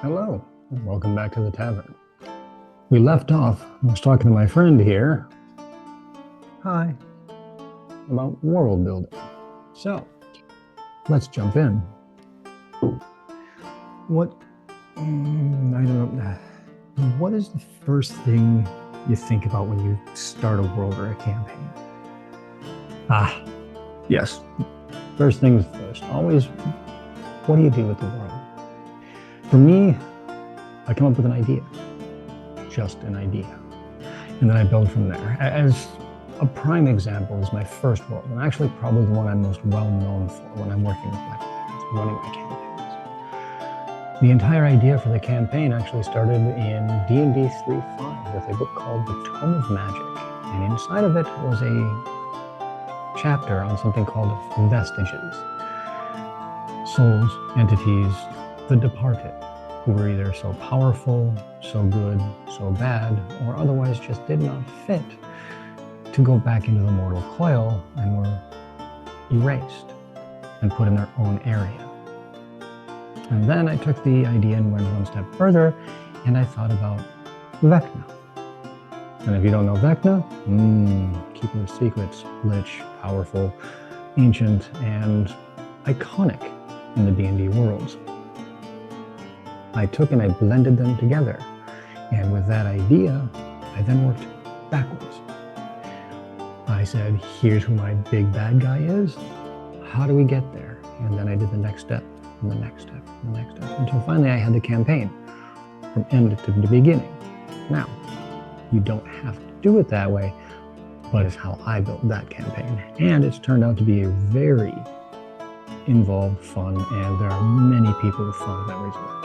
Hello, and welcome back to the Tavern. We left off, I was talking to my friend here, hi, about world building. So, let's jump in. I don't know, what is the first thing you think about when you start a world or a campaign? Yes, first things first, always, what do you do with the world? For me, I come up with an idea, just an idea, and then I build from there. As a prime example is my first world, and actually probably the one I'm most well known for when I'm working with my players, running my campaigns. The entire idea for the campaign actually started in D&D 3.5 with a book called The Tome of Magic, and inside of it was a chapter on something called vestiges, souls, entities, the departed, who were either so powerful, so good, so bad, or otherwise just did not fit to go back into the mortal coil and were erased and put in their own area. And then I took the idea and went one step further, and I thought about Vecna. And if you don't know Vecna, keeper of secrets, lich, powerful, ancient, and iconic in the D&D worlds. I took and I blended them together. And with that idea, I then worked backwards. I said, here's who my big bad guy is. How do we get there? And then I did the next step, and the next step, and the next step, until finally I had the campaign from end to the beginning. Now, you don't have to do it that way, but it's how I built that campaign. And it's turned out to be a very involved, fun, and there are many people with fond memories of that campaign.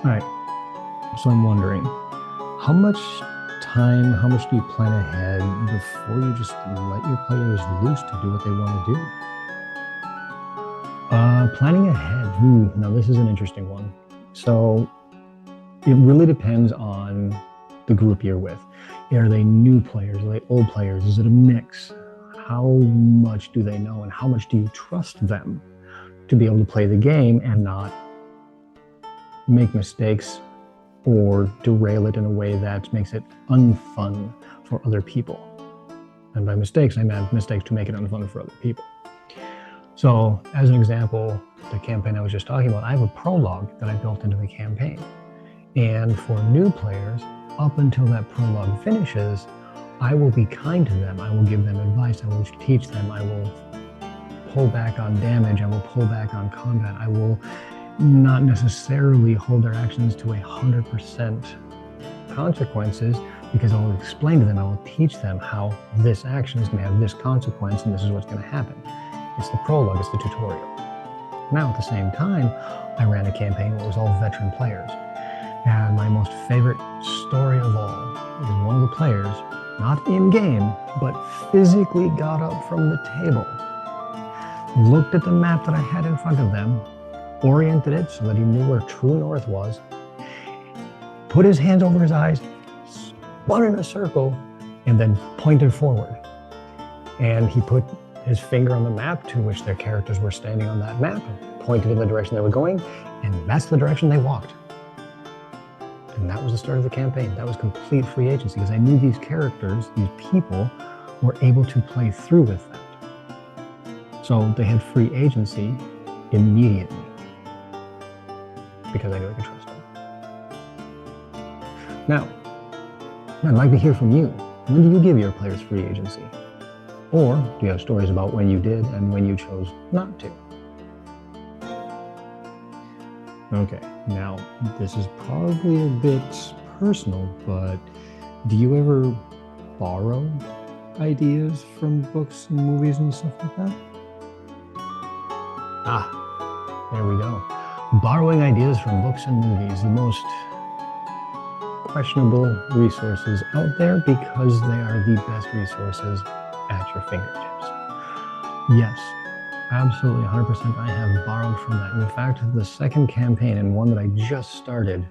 All right, so I'm wondering, how much do you plan ahead before you just let your players loose to do what they want to do? Planning ahead, now this is an interesting one. So it really depends on the group you're with. Are they new players? Are they old players? Is it a mix? How much do they know and how much do you trust them to be able to play the game and not make mistakes or derail it in a way that makes it unfun for other people? And by mistakes, I meant mistakes to make it unfun for other people. So as an example, the campaign I was just talking about, I have a prologue that I built into the campaign. And for new players, up until that prologue finishes, I will be kind to them. I will give them advice. I will teach them. I will pull back on damage. I will pull back on combat. I will not necessarily hold their actions to 100% consequences, because I will explain to them, I will teach them how this action is going to have this consequence and this is what's going to happen. It's the prologue, it's the tutorial. Now, at the same time, I ran a campaign where it was all veteran players. And my most favorite story of all is one of the players, not in-game, but physically got up from the table, looked at the map that I had in front of them, oriented it so that he knew where true north was, put his hands over his eyes, spun in a circle, and then pointed forward. And he put his finger on the map to which their characters were standing on that map, pointed in the direction they were going, and that's the direction they walked. And that was the start of the campaign. That was complete free agency, because I knew these characters, these people, were able to play through with that. So they had free agency immediately, because I knew I could trust them. Now, I'd like to hear from you. When do you give your players free agency? Or do you have stories about when you did and when you chose not to? Okay, now this is probably a bit personal, but do you ever borrow ideas from books and movies and stuff like that? There we go. Borrowing ideas from books and movies, the most questionable resources out there, because they are the best resources at your fingertips. Yes, absolutely 100% I have borrowed from that. In fact, the second campaign, and one that I just started,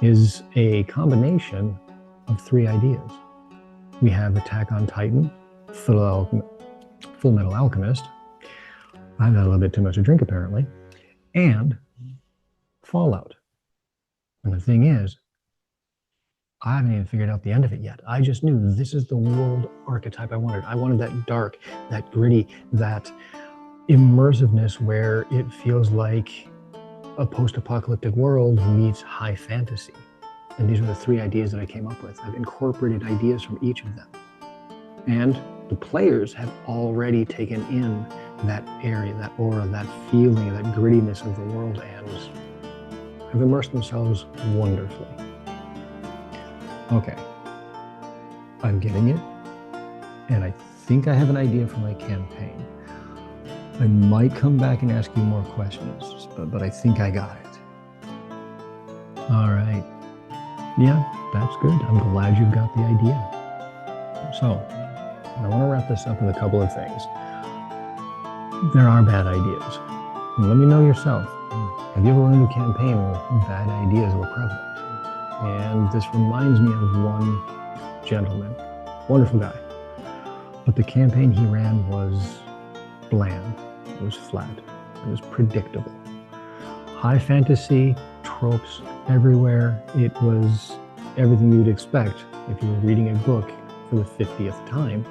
is a combination of 3 ideas. We have Attack on Titan, Full Metal Alchemist, I've had a little bit too much to drink apparently, and Fallout. And the thing is, I haven't even figured out the end of it yet. I just knew this is the world archetype I wanted. I wanted that dark, that gritty, that immersiveness where it feels like a post-apocalyptic world meets high fantasy. And these are the three ideas that I came up with. I've incorporated ideas from each of them. And the players have already taken in that area, that aura, that feeling, that grittiness of the world, and have immersed themselves wonderfully. Okay, I'm getting it, and I think I have an idea for my campaign. I might come back and ask you more questions, but I think I got it. All right. Yeah, that's good. I'm glad you've got the idea. So, I want to wrap this up with a couple of things. There are bad ideas. Let me know yourself. Have you ever run into a campaign where bad ideas were prevalent? And this reminds me of one gentleman, wonderful guy. But the campaign he ran was bland. It was flat. It was predictable. High fantasy, tropes everywhere. It was everything you'd expect if you were reading a book for the 50th time,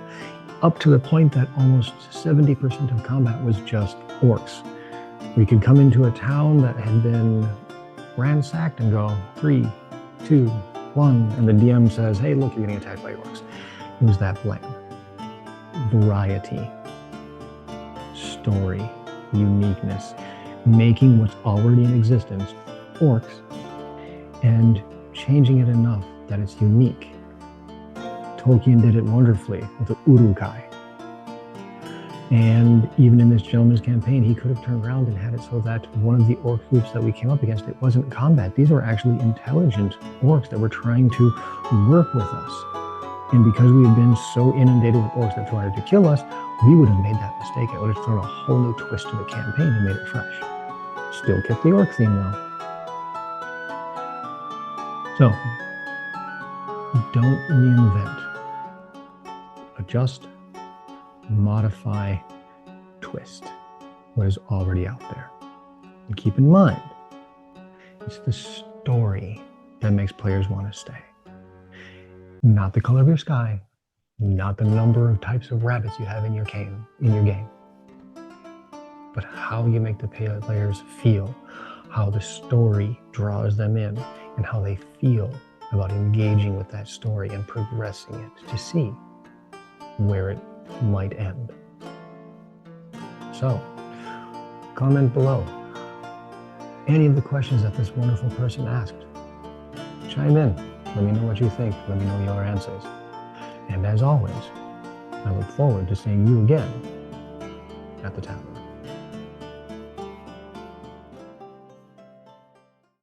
up to the point that almost 70% of combat was just orcs. We could come into a town that had been ransacked and go 3, 2, 1, and the DM says, hey, look, you're getting attacked by orcs. It was that bland. Variety, story, uniqueness, making what's already in existence orcs and changing it enough that it's unique. Tolkien did it wonderfully with the Uruk-hai. And even in this gentleman's campaign, he could have turned around and had it so that one of the orc groups that we came up against, it wasn't combat. These were actually intelligent orcs that were trying to work with us. And because we had been so inundated with orcs that tried to kill us, we would have made that mistake. It would have thrown a whole new twist to the campaign and made it fresh. Still kept the orc theme though. So, don't reinvent. Adjust, modify, twist what is already out there. And keep in mind, it's the story that makes players want to stay. Not the color of your sky, not the number of types of rabbits you have in your game, but how you make the players feel, how the story draws them in, and how they feel about engaging with that story and progressing it to see where it might end. So, comment below any of the questions that this wonderful person asked. Chime in. Let me know what you think. Let me know your answers. And as always, I look forward to seeing you again at the Tavern.